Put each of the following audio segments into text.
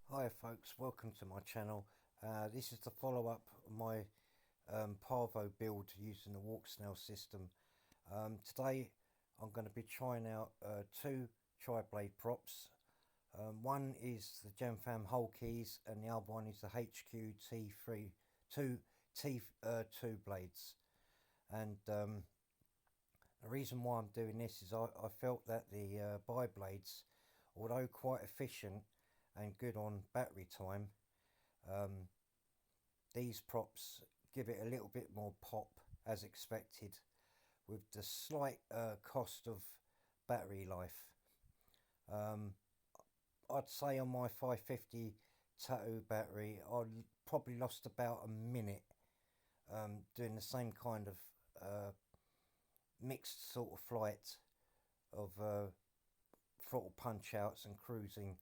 Hi folks, welcome to my channel. This is the follow-up of my Pavo build using the walk snail system. Today I'm going to be trying out two tri-blade props. One is the Gemfan Hulkies and the other one is the HQ T3 two blades. And the reason why I'm doing this is I felt that the bi-blades, although quite efficient and good on battery time, these props give it a little bit more pop as expected, with the slight cost of battery life. I'd say on my 550 Tattoo battery I probably lost about a minute doing the same kind of mixed sort of flight of throttle punch outs and cruising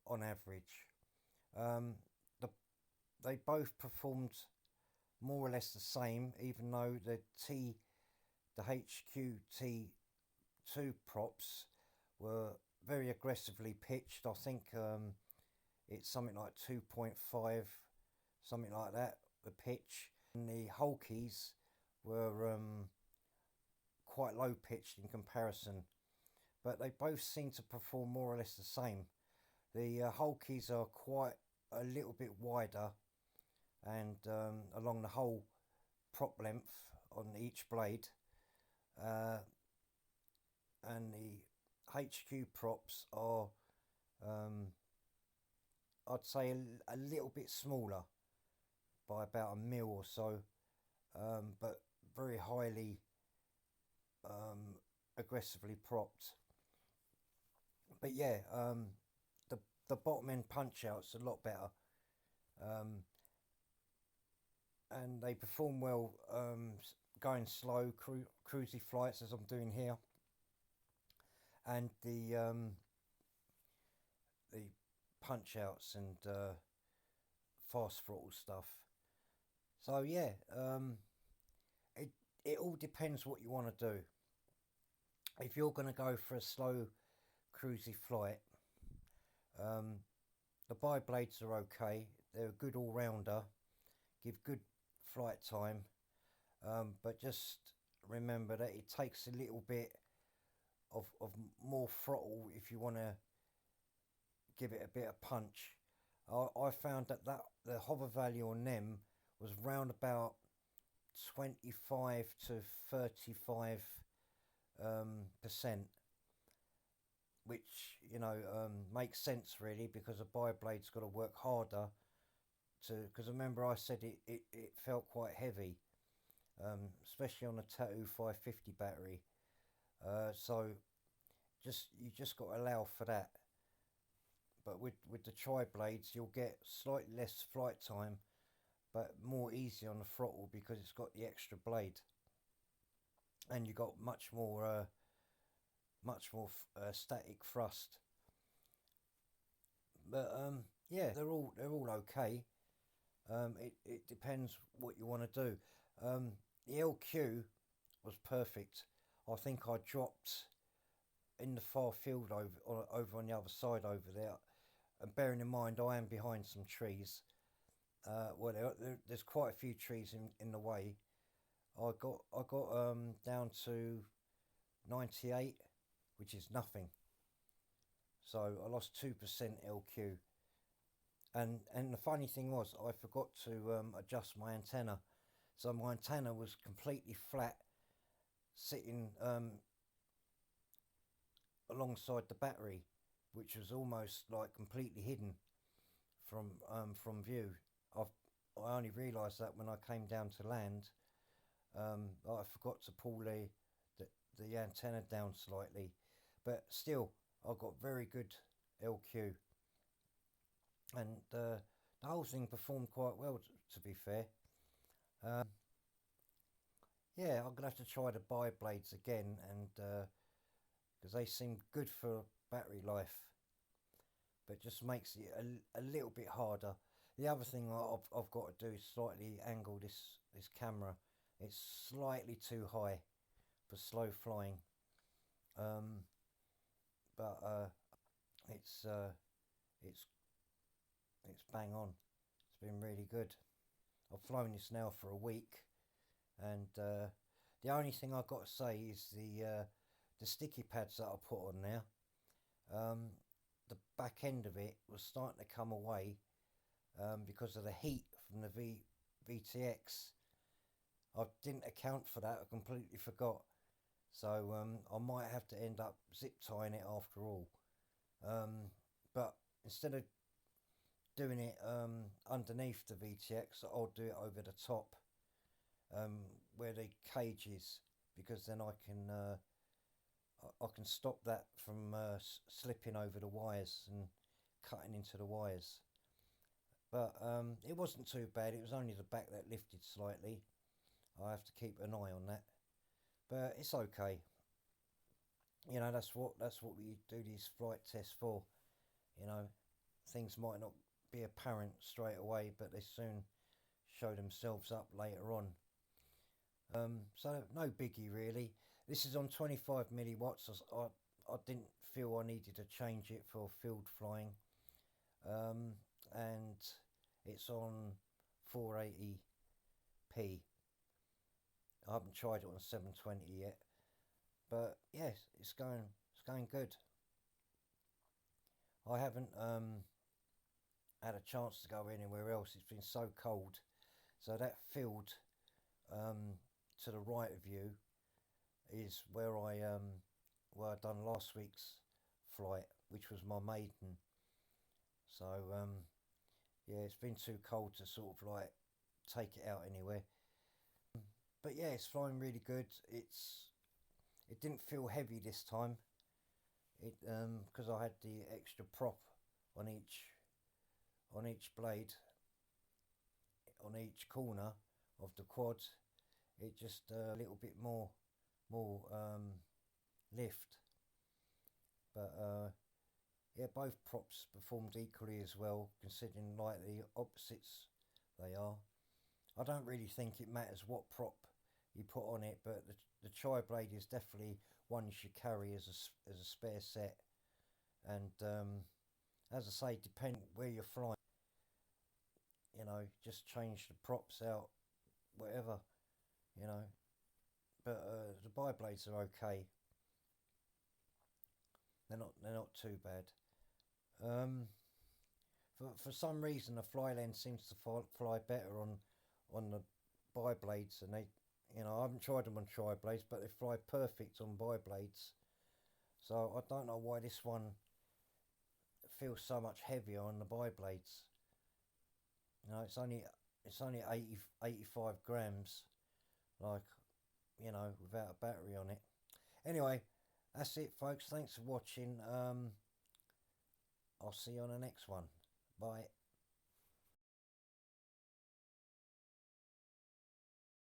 on average. They both performed more or less the same, even though the HQT2 props were very aggressively pitched. I think it's something like 2.5, something like that, the pitch. And the Hulkies were quite low pitched in comparison, but they both seem to perform more or less the same. The Hulkies are quite a little bit wider and along the whole prop length on each blade, and the HQ props are I'd say a little bit smaller by about a mil or so, but very highly aggressively propped. But yeah, the bottom end punch out's a lot better, and they perform well going slow cruisy flights as I'm doing here, and the punch outs and fast throttle stuff. So yeah, it all depends what you want to do. If you're going to go for a slow cruisy flight, the bi blades are okay. They're a good all-rounder, give good flight time, but just remember that it takes a little bit of more throttle if you want to give it a bit of punch. I found that the hover value on them was round about 25 to 35 percent, which makes sense really, because a bi blade's got to work harder to, because remember I said it felt quite heavy, especially on a Tattoo 550 battery. So you just got to allow for that. But with the tri blades you'll get slightly less flight time, but more easy on the throttle because it's got the extra blade, and you got much more static thrust. But yeah, they're all okay. It depends what you want to do. The LQ was perfect. I think I dropped in the far field over on the other side over there, and bearing in mind I am behind some trees. Well, there's quite a few trees in the way. I got down to 98, which is nothing. So I lost 2% LQ. And the funny thing was, I forgot to adjust my antenna. So my antenna was completely flat, sitting alongside the battery, which was almost like completely hidden from view. I only realised that when I came down to land. I forgot to pull the antenna down slightly, but still I got very good LQ, and the whole thing performed quite well, to be fair. Yeah, I'm gonna have to try the bi blades again, and because they seem good for battery life, but just makes it a little bit harder. The other thing I've got to do is slightly angle this camera. It's slightly too high for slow flying, but it's it's bang on. It's been really good. I've flown this now for a week, and the only thing I've got to say is the sticky pads that I put on now. The back end of it was starting to come away because of the heat from the VTX. I didn't account for that. I completely forgot. So I might have to end up zip tying it after all. But instead of doing it underneath the VTX, I'll do it over the top where the cage is, because then I can stop that from slipping over the wires and cutting into the wires. But it wasn't too bad. It was only the back that lifted slightly. I have to keep an eye on that, but it's okay. You know, that's what we do these flight tests for. You know, things might not be apparent straight away, but they soon show themselves up later on. So no biggie really. This is on 25 milliwatts. I didn't feel I needed to change it for field flying, and it's on 480p. I haven't tried it on 720 yet, but yes, it's going good. I haven't had a chance to go anywhere else. It's been so cold. So that field to the right of you is where I done last week's flight, which was my maiden. So yeah, it's been too cold to sort of like take it out anywhere. But yeah, it's flying really good. It didn't feel heavy this time. It because I had the extra prop on each blade, on each corner of the quad. It just a little bit more lift. But yeah, both props performed equally as well, considering like the opposites they are. I don't really think it matters what prop you put on it, but the tri blade is definitely one you should carry as a spare set. And as I say, depending where you're flying, you know, just change the props out, whatever, you know. But the bi blades are okay. They're not too bad. Um, for some reason, the fly lens seems to fly better on the bi blades, and they, you know, I haven't tried them on tri blades, but they fly perfect on bi blades. So I don't know why this one feels so much heavier on the bi blades. You know, it's only 85 grams, like, you know, without a battery on it. Anyway, that's it, folks. Thanks for watching. I'll see you on the next one. Bye.